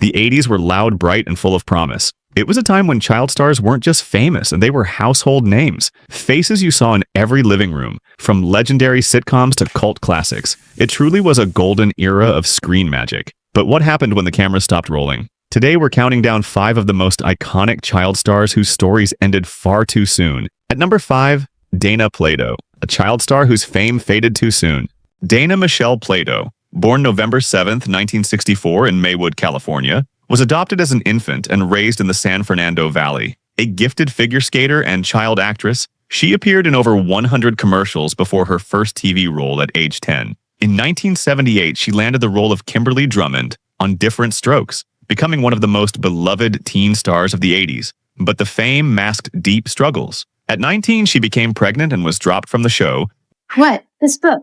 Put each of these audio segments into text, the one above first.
The 80s were loud, bright, and full of promise. It was a time when child stars weren't just famous, and they were household names. Faces you saw in every living room, from legendary sitcoms to cult classics. It truly was a golden era of screen magic. But what happened when the camera stopped rolling? Today we're counting down 5 of the most iconic child stars whose stories ended far too soon. At number 5, Dana Plato, a child star whose fame faded too soon. Dana Michelle Plato, born November 7, 1964 in Maywood, California, was adopted as an infant and raised in the San Fernando Valley. A gifted figure skater and child actress, she appeared in over 100 commercials before her first TV role at age 10. In 1978, she landed the role of Kimberly Drummond on Diff'rent Strokes, becoming one of the most beloved teen stars of the 80s. But the fame masked deep struggles. At 19, she became pregnant and was dropped from the show. What? This book?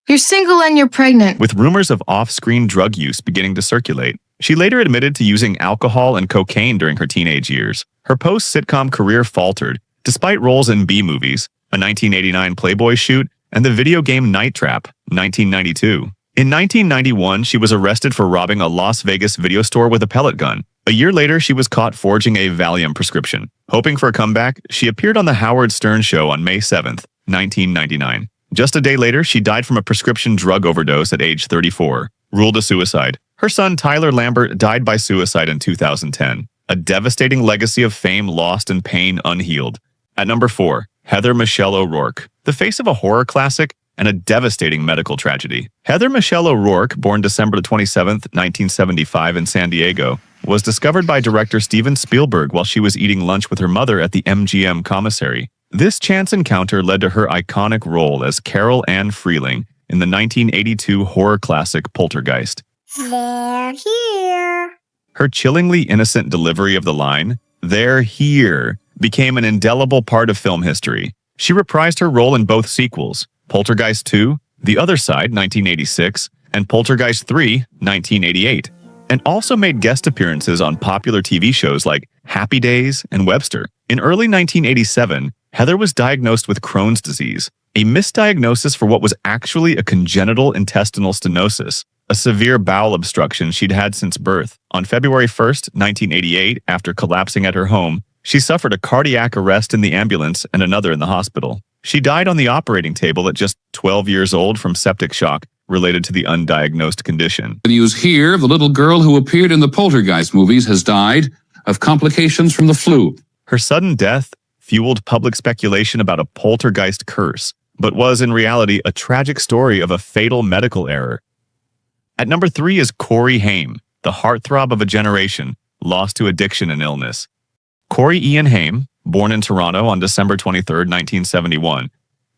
You're single and you're pregnant. With rumors of off-screen drug use beginning to circulate. She later admitted to using alcohol and cocaine during her teenage years. Her post-sitcom career faltered, despite roles in B-movies, a 1989 Playboy shoot, and the video game Night Trap, 1992. In 1991, she was arrested for robbing a Las Vegas video store with a pellet gun. A year later, she was caught forging a Valium prescription. Hoping for a comeback, she appeared on The Howard Stern Show on May 7, 1999. Just a day later, she died from a prescription drug overdose at age 34, ruled a suicide. Her son, Tyler Lambert, died by suicide in 2010. A devastating legacy of fame lost and pain unhealed. At number 4, Heather Michelle O'Rourke, the face of a horror classic and a devastating medical tragedy. Heather Michelle O'Rourke, born December 27, 1975 in San Diego, was discovered by director Steven Spielberg while she was eating lunch with her mother at the MGM commissary. This chance encounter led to her iconic role as Carol Ann Freeling in the 1982 horror classic Poltergeist. They're here. Her chillingly innocent delivery of the line, "They're here," became an indelible part of film history. She reprised her role in both sequels, Poltergeist 2, The Other Side, 1986, and Poltergeist 3, 1988, and also made guest appearances on popular TV shows like Happy Days and Webster. In early 1987, Heather was diagnosed with Crohn's disease, a misdiagnosis for what was actually a congenital intestinal stenosis, a severe bowel obstruction she'd had since birth. On February 1, 1988, after collapsing at her home, she suffered a cardiac arrest in the ambulance and another in the hospital. She died on the operating table at just 12 years old from septic shock related to the undiagnosed condition. The news here, the little girl who appeared in the Poltergeist movies has died of complications from the flu. Her sudden death fueled public speculation about a poltergeist curse, but was in reality a tragic story of a fatal medical error. At number 3 is Cory Haim, the heartthrob of a generation, lost to addiction and illness. Cory Ian Haim, born in Toronto on December 23, 1971,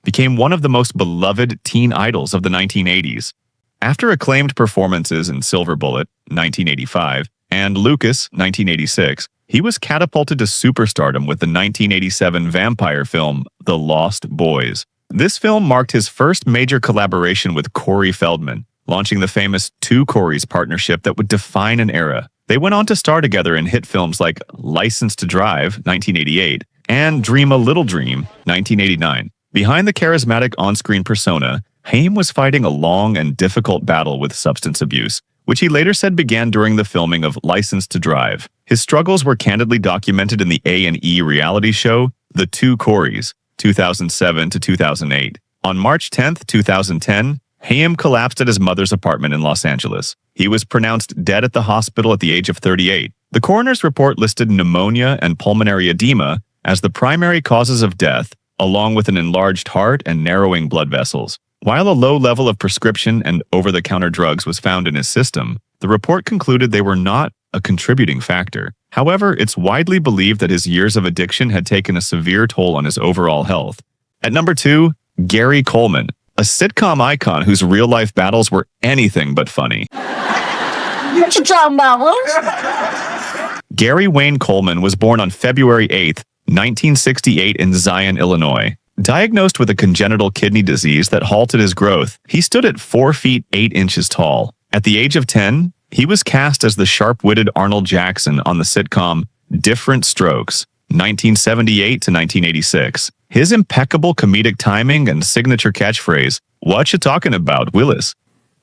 became one of the most beloved teen idols of the 1980s. After acclaimed performances in Silver Bullet, 1985, and Lucas, 1986, he was catapulted to superstardom with the 1987 vampire film, The Lost Boys. This film marked his first major collaboration with Corey Feldman, launching the famous Two Corys partnership that would define an era. They went on to star together in hit films like License to Drive, 1988, and Dream a Little Dream, 1989. Behind the charismatic on-screen persona, Haim was fighting a long and difficult battle with substance abuse, which he later said began during the filming of License to Drive. His struggles were candidly documented in the A&E reality show, The Two Corys, 2007 to 2008. On March 10, 2010, Haim collapsed at his mother's apartment in Los Angeles. He was pronounced dead at the hospital at the age of 38. The coroner's report listed pneumonia and pulmonary edema as the primary causes of death, along with an enlarged heart and narrowing blood vessels. While a low level of prescription and over-the-counter drugs was found in his system, the report concluded they were not a contributing factor. However, it's widely believed that his years of addiction had taken a severe toll on his overall health. At number 2, Gary Coleman, a sitcom icon whose real-life battles were anything but funny. What you talking about? Gary Wayne Coleman was born on February 8, 1968 in Zion, Illinois. Diagnosed with a congenital kidney disease that halted his growth, he stood at 4 feet 8 inches tall. At the age of 10, he was cast as the sharp-witted Arnold Jackson on the sitcom Diff'rent Strokes, 1978 to 1986. His impeccable comedic timing and signature catchphrase, "What you talking about, Willis?"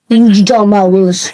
What you talking about, Willis?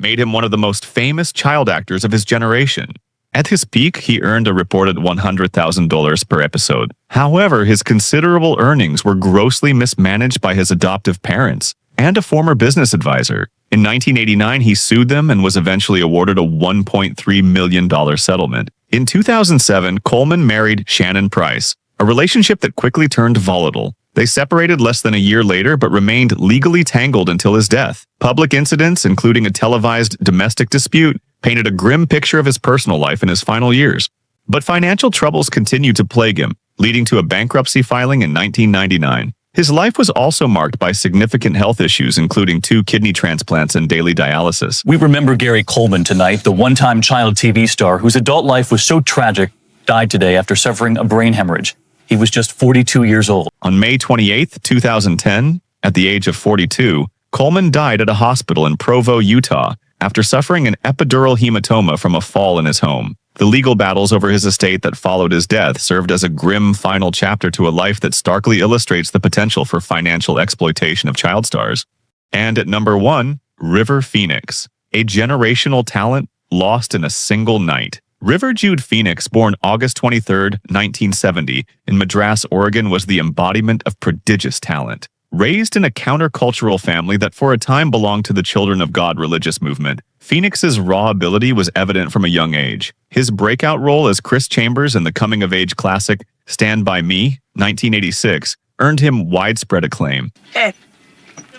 made him one of the most famous child actors of his generation. At his peak, he earned a reported $100,000 per episode. However, his considerable earnings were grossly mismanaged by his adoptive parents and a former business advisor. In 1989, he sued them and was eventually awarded a $1.3 million settlement. In 2007, Coleman married Shannon Price, a relationship that quickly turned volatile. They separated less than a year later but remained legally tangled until his death. Public incidents, including a televised domestic dispute, painted a grim picture of his personal life in his final years. But financial troubles continued to plague him, leading to a bankruptcy filing in 1999. His life was also marked by significant health issues, including 2 kidney transplants and daily dialysis. We remember Gary Coleman tonight, the one-time child TV star whose adult life was so tragic, died today after suffering a brain hemorrhage. He was just 42 years old. On May 28, 2010, at the age of 42, Coleman died at a hospital in Provo, Utah, after suffering an epidural hematoma from a fall in his home. The legal battles over his estate that followed his death served as a grim final chapter to a life that starkly illustrates the potential for financial exploitation of child stars. And at number 1, River Phoenix, a generational talent lost in a single night. River Jude Phoenix, born August 23, 1970, in Madras, Oregon, was the embodiment of prodigious talent. Raised in a countercultural family that for a time belonged to the Children of God religious movement, Phoenix's raw ability was evident from a young age. His breakout role as Chris Chambers in the coming-of-age classic Stand By Me, 1986, earned him widespread acclaim. Hey,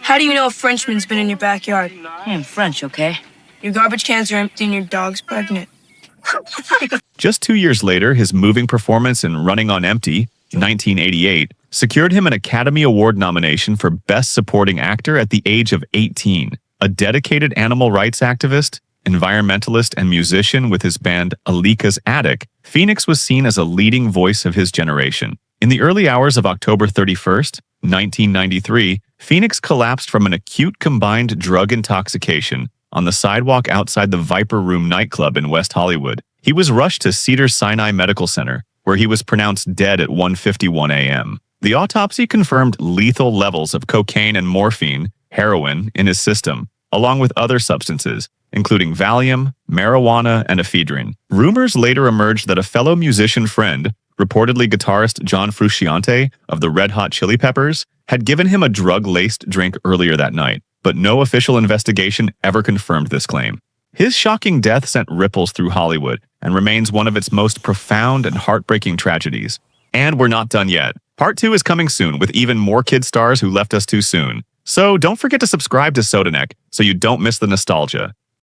how do you know a Frenchman's been in your backyard? I'm French, okay? Your garbage cans are empty and your dog's pregnant. Just 2 years later, his moving performance in Running on Empty, 1988, secured him an Academy Award nomination for Best Supporting Actor at the age of 18. A dedicated animal rights activist, environmentalist, and musician with his band Alika's Attic, Phoenix was seen as a leading voice of his generation. In the early hours of October 31st, 1993, Phoenix collapsed from an acute combined drug intoxication on the sidewalk outside the Viper Room nightclub in West Hollywood. He was rushed to Cedars-Sinai Medical Center, where he was pronounced dead at 1:51 a.m. The autopsy confirmed lethal levels of cocaine and morphine, heroin, in his system, along with other substances, including Valium, marijuana, and ephedrine. Rumors later emerged that a fellow musician friend, reportedly guitarist John Frusciante of the Red Hot Chili Peppers, had given him a drug-laced drink earlier that night, but no official investigation ever confirmed this claim. His shocking death sent ripples through Hollywood and remains one of its most profound and heartbreaking tragedies. And we're not done yet. Part 2 is coming soon with even more kid stars who left us too soon. So don't forget to subscribe to Sodaneck so you don't miss the nostalgia.